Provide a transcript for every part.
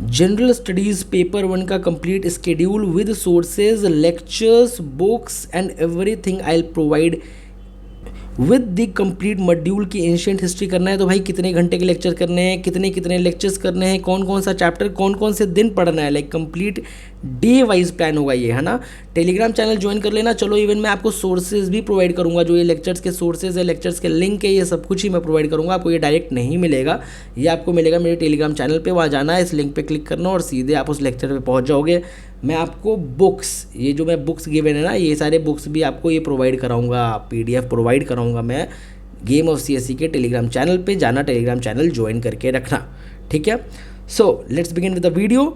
General studies paper 1 का complete schedule with sources, lectures, books and everything I will provide with the complete module की ancient history करना है। तो भाई कितने घंटे के लेक्चर करने हैं, कितने कितने लेक्चर्स करने हैं, कौन कौन सा चैप्टर कौन कौन से दिन पढ़ना है, like complete day wise plan होगा ये, है ना। टेलीग्राम चैनल ज्वाइन कर लेना। चलो इवन मैं आपको सोर्सेज भी प्रोवाइड करूंगा, जो ये लेक्चर्स के सोर्सेज है, लेक्चर्स के लिंक है, ये सब कुछ ही मैं प्रोवाइड करूंगा। आपको ये डायरेक्ट नहीं मिलेगा, ये आपको मिलेगा मेरे टेलीग्राम चैनल पे। वहाँ जाना है, इस लिंक पे क्लिक करना और सीधे आप उस लेक्चर पे पहुँच जाओगे। मैं आपको बुक्स, ये जो मैं बुक्स गिवन है ना, ये सारे बुक्स भी आपको ये प्रोवाइड कराऊंगा, PDF प्रोवाइड कराऊंगा मैं गेम ऑफ CSE के टेलीग्राम चैनल पे। जाना, टेलीग्राम चैनल ज्वाइन करके रखना, ठीक है। So let's begin with the video.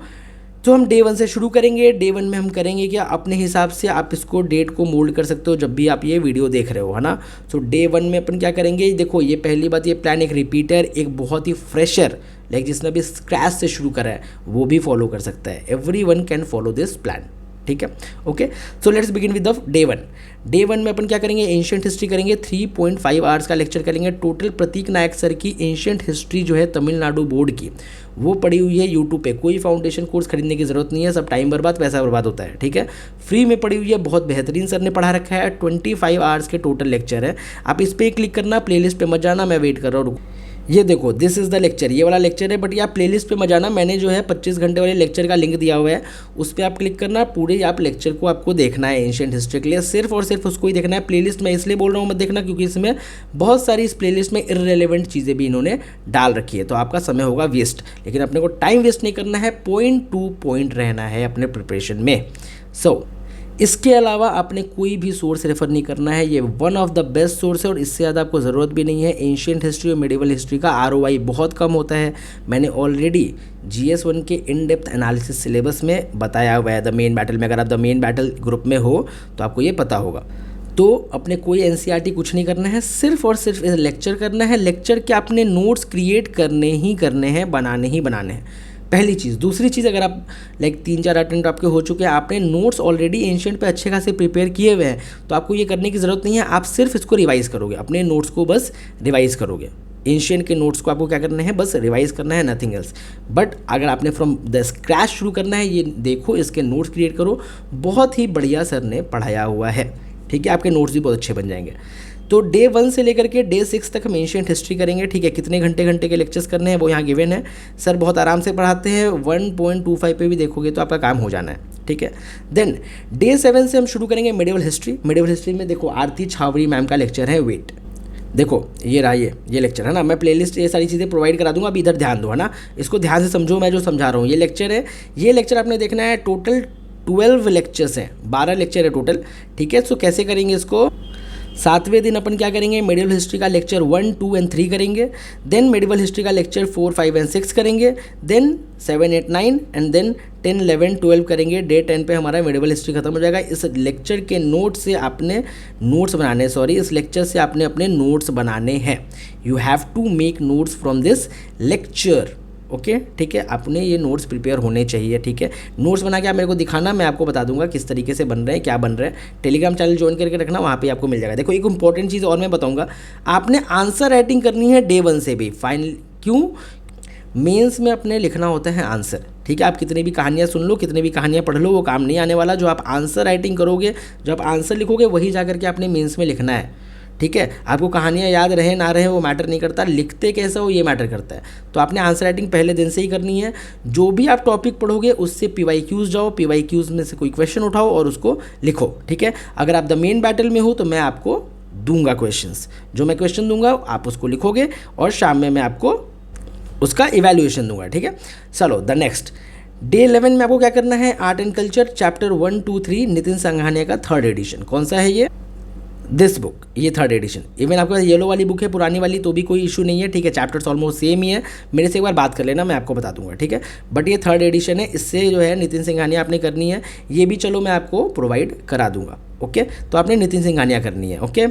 तो हम डे 1 से शुरू करेंगे। डे 1 में हम करेंगे क्या, अपने हिसाब से आप इसको डेट को मोल्ड कर सकते हो जब भी आप ये वीडियो देख रहे हो, है ना। सो डे 1 में अपन क्या करेंगे, देखो ये पहली बात, ये प्लान एक रिपीटर, एक बहुत ही फ्रेशर, लाइक जिसने अभी स्क्रैच से शुरू करा है वो भी फॉलो कर सकता है। Everyone can follow this plan, ठीक है। Okay, so let's begin with the day 1। Day 1 में अपन क्या करेंगे, एंशिएंट हिस्ट्री करेंगे। 3.5 आवर्स का लेक्चर करेंगे। टोटल प्रतीक नायक सर की एंशिएंट हिस्ट्री जो है तमिलनाडु बोर्ड की, वो पड़ी हुई है यूट्यूब पे। कोई फाउंडेशन कोर्स खरीदने की ज़रूरत नहीं है, सब टाइम बर्बाद, पैसा बर्बाद होता है, ठीक है। फ्री में पड़ी हुई है, बहुत बेहतरीन सर ने पढ़ा रखा है। 25 आवर्स के टोटल लेक्चर है। आप इस पर क्लिक करना, प्लेलिस्ट पे मत जाना, मैं वेट कर रहा हूँ। ये देखो, दिस इज़ द लेक्चर, ये वाला लेक्चर है। बट ये आप प्लेलिस्ट पे मत जाना, मैंने जो है 25 घंटे वाले लेक्चर का लिंक दिया हुआ है, उस पर आप क्लिक करना। पूरे आप लेक्चर को आपको देखना है एंशिएंट हिस्ट्री के लिए, सिर्फ और सिर्फ उसको ही देखना है। प्लेलिस्ट मैं इसलिए बोल रहा हूँ मत देखना, क्योंकि इसमें बहुत सारी इस प्लेलिस्ट में इररिलेवेंट चीज़ें भी इन्होंने डाल रखी है, तो आपका समय होगा वेस्ट। लेकिन अपने को टाइम वेस्ट नहीं करना है, पॉइंट टू पॉइंट रहना है अपने प्रिपरेशन में। सो इसके अलावा आपने कोई भी सोर्स रेफर नहीं करना है, ये one of the best source है और इससे ज़्यादा आपको ज़रूरत भी नहीं है। एंशिएंट हिस्ट्री और मेडिवल हिस्ट्री का ROI बहुत कम होता है। मैंने ऑलरेडी GS1 के इन डेप्थ एनालिसिस सिलेबस में बताया हुआ है द मेन बैटल में। अगर आप द मेन बैटल ग्रुप में हो तो आपको ये पता होगा। तो अपने कोई NCERT कुछ नहीं करना है, सिर्फ और सिर्फ लेक्चर करना है। लेक्चर के आपने नोट्स क्रिएट करने ही करने हैं, बनाने ही बनाने हैं, पहली चीज़। दूसरी चीज़, अगर आप लाइक 3-4 अटेम्प्ट आपके हो चुके हैं, आपने नोट्स ऑलरेडी एंशिएंट पे अच्छे खासे प्रिपेयर किए हुए हैं, तो आपको ये करने की ज़रूरत नहीं है। आप सिर्फ इसको रिवाइज़ करोगे, अपने नोट्स को बस रिवाइज़ करोगे। एंशिएंट के नोट्स को आपको क्या करना है, बस रिवाइज करना है, नथिंग एल्स। बट अगर आपने फ्रॉम द स्क्रैच शुरू करना है, ये देखो इसके नोट्स क्रिएट करो, बहुत ही बढ़िया सर ने पढ़ाया हुआ है, ठीक है। आपके नोट्स भी बहुत अच्छे बन जाएंगे। तो डे 1 से लेकर के डे 6 तक हम एंशिएंट हिस्ट्री करेंगे, ठीक है। कितने घंटे के लेक्चर्स करने हैं वो यहाँ गिवन है। सर बहुत आराम से पढ़ाते हैं, 1.25 पे भी देखोगे तो आपका काम हो जाना है, ठीक है। देन डे 7 से हम शुरू करेंगे मेडिवल हिस्ट्री। मेडिवल हिस्ट्री में देखो आरती छावरी मैम का लेक्चर है, वेट देखो ये रहा, ये लेक्चर है ना। मैं प्लेलिस्ट ये सारी चीज़ें प्रोवाइड करा दूंगा, अभी इधर ध्यान दो, है ना। इसको ध्यान से समझो, मैं जो समझा रहा हूँ। ये लेक्चर है, ये लेक्चर आपने देखना है। टोटल 12 लेक्चर्स हैं, 12 लेक्चर है टोटल, ठीक है। सो कैसे करेंगे इसको, 7वें दिन अपन क्या करेंगे, मेडिवल हिस्ट्री का लेक्चर 1, 2 एंड 3 करेंगे। देन मेडिवल हिस्ट्री का लेक्चर 4, 5 एंड 6 करेंगे। देन 7, 8, 9 एंड देन 10, 11, 12 करेंगे। डे 10 पे हमारा मेडिवल हिस्ट्री खत्म हो जाएगा। इस लेक्चर के नोट से आपने नोट्स बनाने, इस लेक्चर से आपने अपने नोट्स बनाने हैं। You have to make notes from this lecture, okay, ठीक है। अपने ये नोट्स प्रिपेयर होने चाहिए, ठीक है। नोट्स बना के आप मेरे को दिखाना, मैं आपको बता दूंगा किस तरीके से बन रहे हैं, क्या बन रहा है। टेलीग्राम चैनल ज्वाइन करके रखना, वहाँ पे आपको मिल जाएगा। देखो एक इंपॉर्टेंट चीज़ और मैं बताऊंगा, आपने आंसर राइटिंग करनी है डे 1 से भी। फाइनल क्यों, मेंस में अपने लिखना होता है आंसर, ठीक है। आप कितनी भी कहानियाँ सुन लो, कितनी भी कहानियाँ पढ़ लो, वो काम नहीं आने वाला। जो आप आंसर राइटिंग करोगे, जो आप आंसर लिखोगे, वही जा करके आपने मेंस में लिखना है, ठीक है। आपको कहानियाँ याद रहे ना रहे वो मैटर नहीं करता, लिखते कैसा हो ये मैटर करता है। तो आपने आंसर राइटिंग पहले दिन से ही करनी है। जो भी आप टॉपिक पढ़ोगे उससे PYQs जाओ, PYQs में से कोई क्वेश्चन उठाओ और उसको लिखो, ठीक है। अगर आप द मेन बैटल में हो तो मैं आपको दूंगा क्वेश्चंस, जो मैं क्वेश्चन दूंगा आप उसको लिखोगे और शाम में मैं आपको उसका इवैल्यूएशन दूंगा, ठीक है। चलो द नेक्स्ट डे 11 में आपको क्या करना है, art and culture chapter 1, 2, 3 Nitin Singhania का 3rd एडिशन। कौन सा है ये, दिस बुक, ये 3rd एडिशन। इवन आपके पास येलो वाली बुक है, पुरानी वाली, तो भी कोई इशू नहीं है, ठीक है। चैप्टर्स ऑलमोस्ट सेम ही है, मेरे से एक बार बात कर लेना, मैं आपको बता दूंगा, ठीक है। बट ये 3rd एडिशन है, इससे जो है नितिन सिंघानिया आपने करनी है। ये भी चलो मैं आपको प्रोवाइड करा दूंगा, ओके। तो आपने नितिन सिंघानिया करनी है, ओके।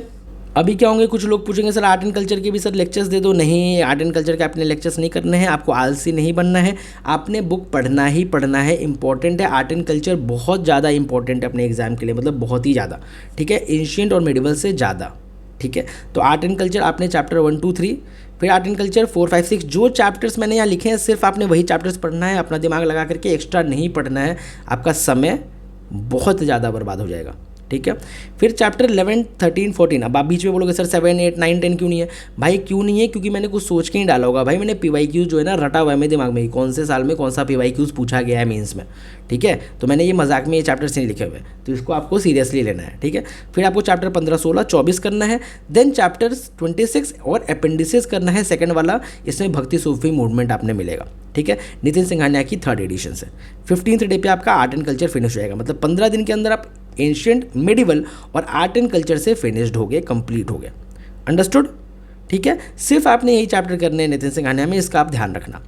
अभी क्या होंगे, कुछ लोग पूछेंगे सर आर्ट एंड कल्चर के भी सर लेक्चर्स दे दो। नहीं, आर्ट एंड कल्चर के आपने लेक्चर्स नहीं करने हैं, आपको आलसी नहीं बनना है, आपने बुक पढ़ना ही पढ़ना है। इंपॉर्टेंट है, आर्ट एंड कल्चर बहुत ज़्यादा इंपॉर्टेंट है अपने एग्जाम के लिए, मतलब बहुत ही ज़्यादा, ठीक है। एंशिएंट और मेडिवल से ज़्यादा, ठीक है। तो आर्ट एंड कल्चर आपने चैप्टर 1, 2, 3 फिर आर्ट एंड कल्चर 4, 5, 6 जो चैप्टर्स मैंने यहाँ लिखे हैं सिर्फ आपने वही चैप्टर्स पढ़ना है, अपना दिमाग लगा करके, एक्स्ट्रा नहीं पढ़ना है, आपका समय बहुत ज़्यादा बर्बाद हो जाएगा, ठीक है। फिर चैप्टर 11, 13, 14, अब आप बीच में बोलोगे सर 7, 8, 9, 10 क्यों नहीं है? भाई क्यों नहीं है? क्योंकि मैंने कुछ सोच के ही डाला होगा। भाई मैंने PYQ जो है ना रटा हुआ है मेरे दिमाग में ही, कौन से साल में कौन सा PYQ पूछा गया है मेंस में, ठीक है। तो मैंने ये मजाक में ये चैप्टर्स नहीं लिखे हुए, तो इसको आपको सीरियसली लेना है, ठीक है। फिर आपको चैप्टर 15, 16, 24 करना है। देन चैप्टर 26 और अपेंडिसेस करना है, सेकंड वाला। इसमें भक्ति सूफी मूवमेंट आपने मिलेगा, ठीक है, नितिन सिंघानिया की 3rd एडिशन से। 15th डे पे आपका आर्ट एंड कल्चर फिनिश हो जाएगा, मतलब 15 दिन के अंदर आप एंशियंट, मेडिवल और आर्ट एंड कल्चर से फिनिश्ड हो गए, कंप्लीट हो गए। अंडरस्टूड, ठीक है। सिर्फ आपने यही चैप्टर करने हैं नितिन सिंघानिया में, इसका आप ध्यान रखना।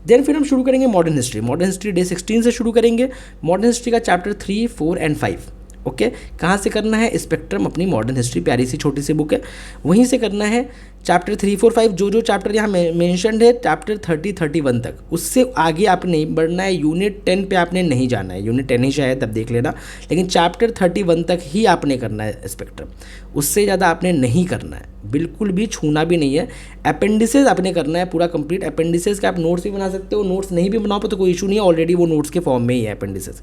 देन फिर हम शुरू करेंगे modern history. Modern history day 16 से शुरू करेंगे। मॉडर्न हिस्ट्री का चैप्टर 3, 4 एंड 5, ओके। कहाँ से करना है? स्पेक्ट्रम, अपनी मॉडर्न हिस्ट्री, प्यारी सी छोटी सी बुक है, वहीं से करना है। चैप्टर 3, 4, 5 जो चैप्टर यहाँ मेंशन्ड है चैप्टर 30, 31 तक, उससे आगे आपने नहीं बढ़ना है। यूनिट 10 पे आपने नहीं जाना है, यूनिट 10 ही शायद, तब देख लेना, लेकिन चैप्टर 31 तक ही आपने करना है स्पेक्ट्रम, उससे ज़्यादा आपने नहीं करना है, बिल्कुल भी छूना भी नहीं है। अपेंडिसेस आपने करना है पूरा कंप्लीट। अपेंडिसेस का आप नोट्स भी बना सकते हो, नोट्स नहीं भी बनाओ तो कोई इशू नहीं है, ऑलरेडी वो नोट्स के फॉर्म में ही है अपेंडिसेस,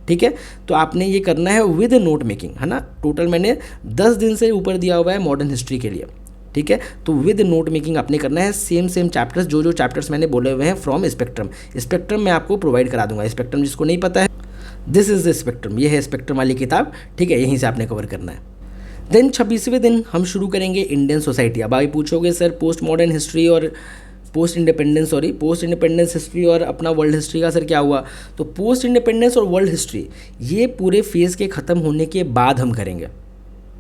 ठीक है। तो आपने ये करना है विद नोट मेकिंग, है ना। टोटल मैंने 10 दिन से ऊपर दिया हुआ है मॉडर्न हिस्ट्री के लिए, ठीक है। तो विद नोट मेकिंग आपने करना है। सेम चैप्टर्स, जो चैप्टर्स मैंने बोले हुए हैं फ्रॉम स्पेक्ट्रम। स्पेक्ट्रम मैं आपको प्रोवाइड करा दूंगा। स्पेक्ट्रम जिसको नहीं पता है, दिस इज द स्पेक्ट्रम, ये है स्पेक्ट्रम वाली किताब, ठीक है, यहीं से आपने कवर करना है। देन 26वें दिन हम शुरू करेंगे इंडियन सोसाइटी। अब आप पूछोगे सर पोस्ट मॉडर्न हिस्ट्री और पोस्ट इंडिपेंडेंस हिस्ट्री और अपना वर्ल्ड हिस्ट्री का सर क्या हुआ? तो पोस्ट इंडिपेंडेंस और वर्ल्ड हिस्ट्री ये पूरे फेज़ के ख़त्म होने के बाद हम करेंगे,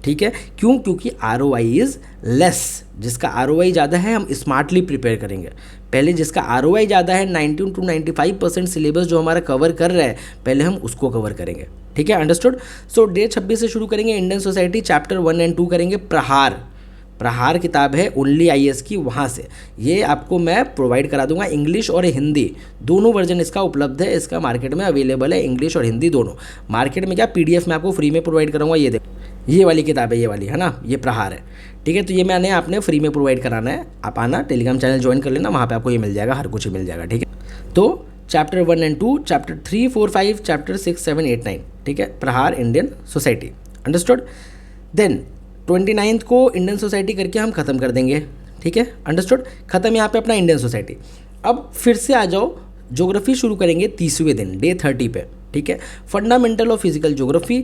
ठीक है। क्यों? क्योंकि ROI इज़ लेस, जिसका ROI ज़्यादा है हम स्मार्टली प्रिपेयर करेंगे। पहले जिसका ROI ज़्यादा है 90 to 95% सिलेबस जो हमारा कवर कर रहा है, पहले हम उसको कवर करेंगे, ठीक है। अंडरस्टूड। सो डे 26 से शुरू करेंगे इंडियन सोसाइटी, चैप्टर 1 एंड 2 करेंगे। प्रहार किताब है ओनली IAS की, वहाँ से ये आपको मैं प्रोवाइड करा दूंगा। इंग्लिश और हिंदी दोनों वर्जन इसका उपलब्ध है, इसका मार्केट में अवेलेबल है, इंग्लिश और हिंदी दोनों। मार्केट में क्या PDF में आपको फ्री में प्रोवाइड कराऊंगा। ये देखो, ये वाली किताब है, ये वाली है ना, ये प्रहार है, ठीक है। तो ये मैंने आपने फ्री में प्रोवाइड कराना है। आप आना, टेलीग्राम चैनल ज्वाइन कर लेना, वहाँ पे आपको ये मिल जाएगा, हर कुछ ही मिल जाएगा, ठीक है। तो चैप्टर 1 एंड 2, चैप्टर 3, 4, 5, चैप्टर 6, 7, 8, 9, ठीक है, प्रहार इंडियन सोसाइटी। अंडरस्टूड। देन 29 को इंडियन सोसाइटी करके हम ख़त्म कर देंगे, ठीक है। अंडरस्टूड। ख़त्म यहाँ पे अपना इंडियन सोसाइटी। अब फिर से आ जाओ, ज्योग्राफी शुरू करेंगे 30वें दिन, डे 30 पे, ठीक है। Fundamental of physical geography,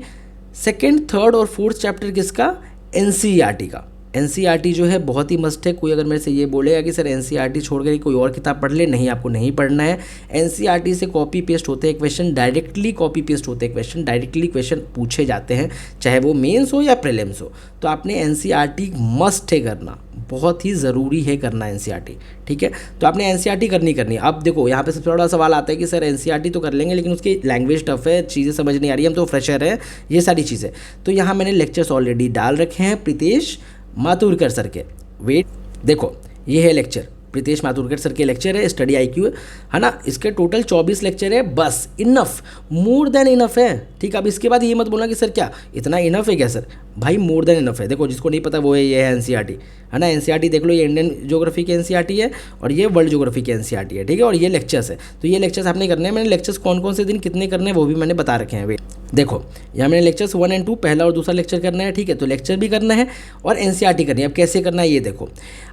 2nd, 3rd और 4th चैप्टर किसका? NCERT का। NCERT जो है बहुत ही मस्ट है। कोई अगर मेरे से ये बोलेगा कि सर NCERT छोड़ कर कोई और किताब पढ़ ले, नहीं, आपको नहीं पढ़ना है। NCERT से कॉपी पेस्ट होते हैं क्वेश्चन, डायरेक्टली कॉपी पेस्ट होते हैं क्वेश्चन, डायरेक्टली क्वेश्चन पूछे जाते हैं, चाहे वो मेंस हो या प्रीलिम्स हो। तो आपने NCERT मस्ट है करना, बहुत ही ज़रूरी है करना NCERT, ठीक है। तो आपने NCERT करनी है। अब देखो यहाँ पे सबसे बड़ा सवाल आता है कि सर NCERT तो कर लेंगे लेकिन उसकी लैंग्वेज टफ है, चीज़ें समझ नहीं आ रही, हम तो फ्रेशर हैं, ये सारी चीज़ें। तो यहाँ मैंने लेक्चर्स ऑलरेडी डाल रखे हैं प्रीतेश माथुरकर सर के। वेट, देखो ये है लेक्चर, प्रीतेश माथुरकर सर के लेक्चर है, स्टडी IQ है ना। इसके टोटल 24 लेक्चर है, बस इनफ, मोर देन इनफ है, ठीक है। अब इसके बाद ये मत बोलना कि सर क्या इतना इनफ है क्या? सर भाई मोर देन इनफ है। देखो जिसको नहीं पता वो है, ये है NCERT, है ना। NCERT देख लो, ये इंडियन ज्योग्राफी के NCERT है और ये वर्ल्ड ज्योग्राफी के NCERT है, ठीक है। और ये लेक्चर्स है, तो ये लेक्चर्स आपने करने हैं। मैंने लेक्चर्स कौन कौन से दिन कितने करने हैं वो भी मैंने बता रखे हैं। वेट, देखो यहाँ मैंने लेक्चर्स 1 एंड 2 पहला और दूसरा लेक्चर करना है, ठीक है। तो लेक्चर भी करना है और NCERT करनी है। अब कैसे करना है ये देखो,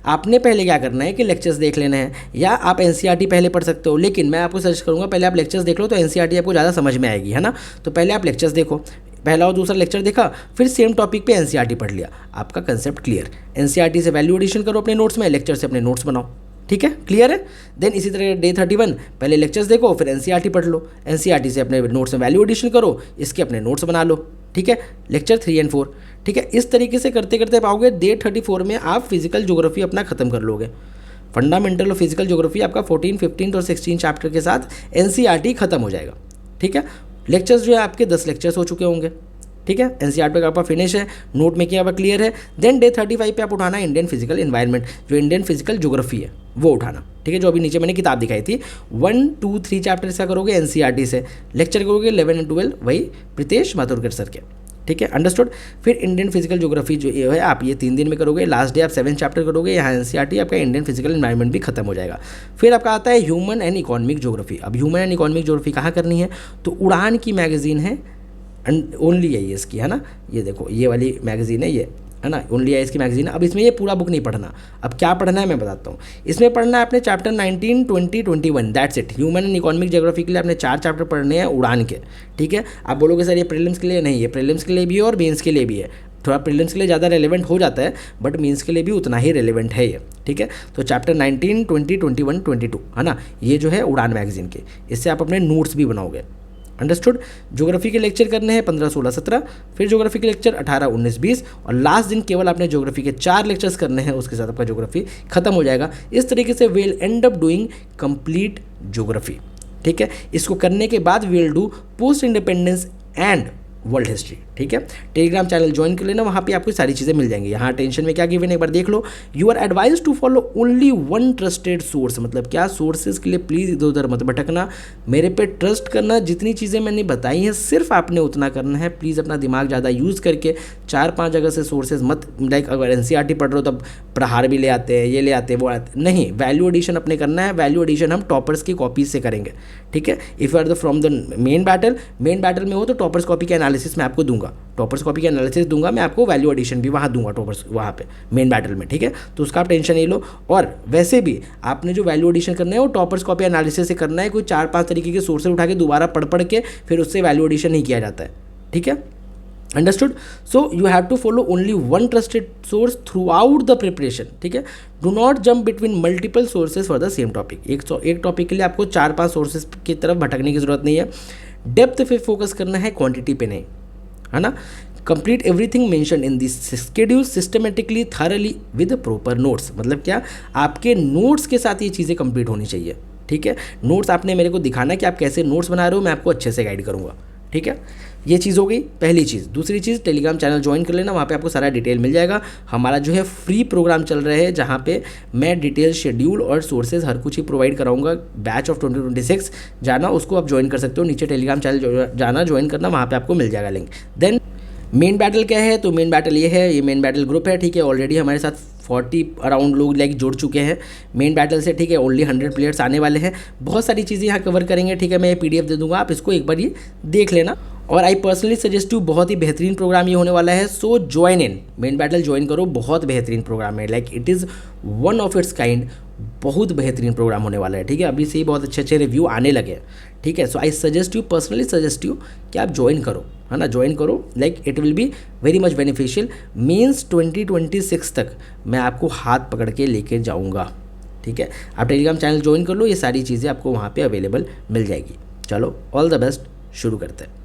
आपने पहले क्या करना है कि लेक्चर्स देख लेना है, या आप NCERT पहले पढ़ सकते हो, लेकिन मैं आपको सजेस्ट करूँगा पहले आप लेक्चर्स देख लो, तो NCERT आपको ज़्यादा समझ में आएगी, है ना। तो पहले आप लेक्चर्स देखो, पहला और दूसरा लेक्चर देखा, फिर सेम टॉपिक पे NCERT पढ़ लिया, आपका कंसेप्ट क्लियर। NCERT से वैल्यू एडिशन करो अपने नोट्स में, लेक्चर से अपने नोट्स बनाओ, ठीक है, क्लियर है। देन इसी तरह डे 31 पहले लेक्चर्स देखो, फिर NCERT पढ़ लो, NCERT से अपने नोट्स में वैल्यू एडिशन करो, इसके अपने नोट्स बना लो, ठीक है। लेक्चर 3 एंड 4, ठीक है। इस तरीके से करते करते पाओगे डे 34 में आप फिजिकल ज्योग्राफी अपना खत्म कर लोगे। फंडामेंटल ऑफ फिजिकल ज्योग्राफी आपका 14, 15 और 16 चैप्टर के साथ NCERT खत्म हो जाएगा, ठीक है। लेक्चर्स जो है आपके 10 लेक्चर्स हो चुके होंगे, ठीक है। NCERT पे आपका फिनिश है, नोट मेकिंग आपका क्लियर है। देन डे 35 पे आप उठाना इंडियन फिजिकल एनवायरनमेंट, जो इंडियन फिजिकल ज्योग्राफी है वो उठाना, ठीक है। जो अभी नीचे मैंने किताब दिखाई थी, 1, 2, 3 चैप्टर इसका करोगे NCERT से, लेक्चर करोगे 11 एंड 12 वही प्रीतेश माथुरकर सर के, ठीक है, अंडरस्टूड। फिर इंडियन फिजिकल ज्योग्राफी जो ये है आप ये 3 दिन में करोगे, लास्ट डे आप 7 चैप्टर करोगे, यहाँ एनसीईआरटी आपका इंडियन फिजिकल एनवायरनमेंट भी खत्म हो जाएगा। फिर आपका आता है ह्यूमन एंड इकोनॉमिक ज्योग्राफी। अब ह्यूमन एंड इकोनॉमिक ज्योग्राफी कहाँ करनी है, तो उड़ान की मैगजीन है, ओनली है ये इसकी, है ना, ये देखो ये वाली मैगजीन है ये, है ना, ओनली है इसकी मैगजीन है। अब इसमें ये पूरा बुक नहीं पढ़ना, अब क्या पढ़ना है मैं बताता हूँ। इसमें पढ़ना है आपने chapter 19, 20, 21, that's it. Human and economic geography के लिए आपने 4 चैप्टर पढ़ने हैं उड़ान के, ठीक है। आप बोलोगे सर ये प्रीलिम्स के लिए नहीं, ये प्रीलिम्स के लिए भी है और मेंस के लिए भी है। थोड़ा प्रीलिम्स के लिए ज़्यादा रेलेवेंट हो जाता है, बट मीन्स के लिए भी उतना ही रेलेवेंट है ये, ठीक है। तो चैप्टर 19, 20, 21, 22, है ना, ये जो है उड़ान मैगजीन के, इससे आप अपने नोट्स भी बनाओगे, अंडरस्टूड। ज्योग्राफी के लेक्चर करने हैं 15, 16, 17, फिर ज्योग्राफी के लेक्चर 18, 19, 20 और लास्ट दिन केवल आपने ज्योग्राफी के 4 लेक्चर्स करने हैं, उसके साथ आपका ज्योग्राफी खत्म हो जाएगा। इस तरीके से we will end up doing complete geography, ठीक है। इसको करने के बाद we will do post independence and world history, ठीक है। टेलीग्राम चैनल ज्वाइन कर लेना, वहाँ पे आपको सारी चीज़ें मिल जाएंगी। यहाँ टेंशन में क्या गिवन है एक बार देख लो। You are advise to follow only one trusted source, मतलब क्या, सोर्सेज के लिए प्लीज़ इधर उधर मत भटकना, मेरे पे ट्रस्ट करना, जितनी चीज़ें मैंने बताई हैं सिर्फ आपने उतना करना है। प्लीज़ अपना दिमाग ज़्यादा यूज़ करके 4-5 जगह से सोर्सेज मत, लाइक अगर एनसीईआरटी पढ़ रहे हो तब प्रहार भी ले आते हैं, ये ले आते हैं, वो आते हैं, नहीं, वैल्यू एडिशन अपने करना है। वैल्यू एडिशन हम टॉपर्स की कॉपीज से करेंगे, ठीक है। If you are the from the main battle में हो तो टॉपर्स कॉपी का एनालिसिस मैं आपको दूंगा, टॉपर्स कॉपी का एनालिसिस दूंगा मैं आपको, वैल्यू एडिशन भी वहाँ दूंगा टॉपर्स वहाँ पे मेन बैटल में, ठीक है। तो उसका आप टेंशन नहीं लो। और वैसे भी आपने जो वैल्यू एडिशन करना है वो टॉपर्स कॉपी एनालिसिस से करना है, कोई 4-5 तरीके के सोर्सेज उठा के दोबारा पढ़ के फिर उससे वैल्यू एडिशन नहीं किया जाता है, ठीक है, understood. So you have to follow only one trusted source throughout the preparation, ठीक है। Do not jump between multiple sources for the same topic. एक टॉपिक के लिए आपको 4-5 सोर्सेज की तरफ भटकने की जरूरत नहीं है। डेप्थ पे फोकस करना है, क्वांटिटी पे नहीं, है ना। Complete everything mention in this schedule systematically thoroughly with proper notes, मतलब क्या, आपके नोट्स के साथ ये चीज़ें कंप्लीट होनी चाहिए, ठीक है। नोट्स आपने मेरे को दिखाना है कि आप कैसे नोट्स बना रहे हो, मैं आपको अच्छे से गाइड करूँगा, ठीक है। ये चीज़ हो गई पहली चीज़। दूसरी चीज़, टेलीग्राम चैनल ज्वाइन कर लेना, वहाँ पे आपको सारा डिटेल मिल जाएगा। हमारा जो है फ्री प्रोग्राम चल रहा है जहाँ पे मैं डिटेल शेड्यूल और सोर्सेज हर कुछ ही प्रोवाइड कराऊंगा। बैच ऑफ 2026 जाना, उसको आप ज्वाइन कर सकते हो, नीचे टेलीग्राम चैनल जाना, ज्वाइन करना, वहाँ पर आपको मिल जाएगा लिंक। देन मेन बैटल क्या है, तो मेन बैटल ये है, ये मेन बैटल ग्रुप है, ठीक है। ऑलरेडी हमारे साथ 40 अराउंड लोग लाइक जुड़ चुके हैं मेन बैटल से, ठीक है। ओनली 100 प्लेयर्स आने वाले हैं, बहुत सारी चीज़ें यहाँ कवर करेंगे, ठीक है। मैं ये PDF दे दूंगा, आप इसको एक बार ये देख लेना। और आई पर्सनली सजेस्ट यू, बहुत ही बेहतरीन प्रोग्राम ये होने वाला है, सो join in main battle, join करो, बहुत बेहतरीन प्रोग्राम है, like it is one of its kind, बहुत बेहतरीन प्रोग्राम होने वाला है, ठीक है। अभी से ही बहुत अच्छे रिव्यू आने लगे, ठीक है। So I suggest you, personally suggest you कि आप ज्वाइन करो, है ना, ज्वाइन करो, like it will be very much beneficial. Means 2026 तक मैं आपको हाथ पकड़ के लेके जाऊँगा, ठीक है। आप टेलीग्राम चैनल ज्वाइन कर लो, ये सारी चीज़ें आपको वहाँ पे अवेलेबल मिल जाएगी। चलो, ऑल द बेस्ट, शुरू करते हैं।